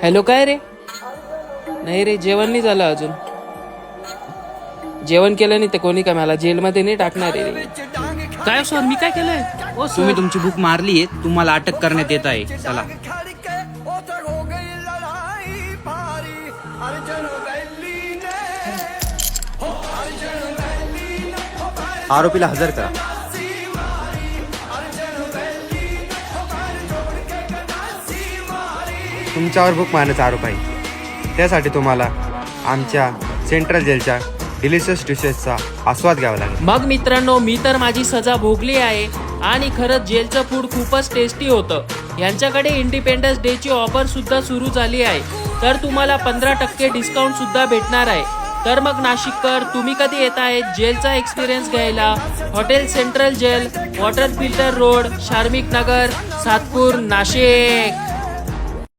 Hello, काय रे? नाही रे, जेवण नाही झालं अजून. जेवण केलं नाही तर कोणी का मला जेलमध्ये नाही टाकणार रे. काय सर, मी काय केलंय? ओ तुम्ही तुमची बुक मारली आहे, तुम्हाला अटक करण्यात येत आहे. चला. आरोपीला हजर करा. तुमच्यावर बुक मारण्याचा आरोप आहे. त्यासाठी तुम्हाला आमच्या सेंट्रल जेलच्या डिलिशियस डिशेसचा आस्वाद घ्यावा लागेल. मग मित्रांनो, मी तर माझी सजा भोगली आहे आणि खरंच जेलचं फूड खूपच टेस्टी होतं. यांच्याकडे इंडिपेंडन्स डे ची ऑफर सुद्धा सुरू झाली आहे, तर तुम्हाला 15% डिस्काउंट सुद्धा भेटणार आहे. तर मग नाशिककर, तुम्ही कधी येत आहेत जेलचा एक्सपिरियन्स घ्यायला? Hotel central jail, water filter road, Sharmik Nagar, Satpur, Nashik.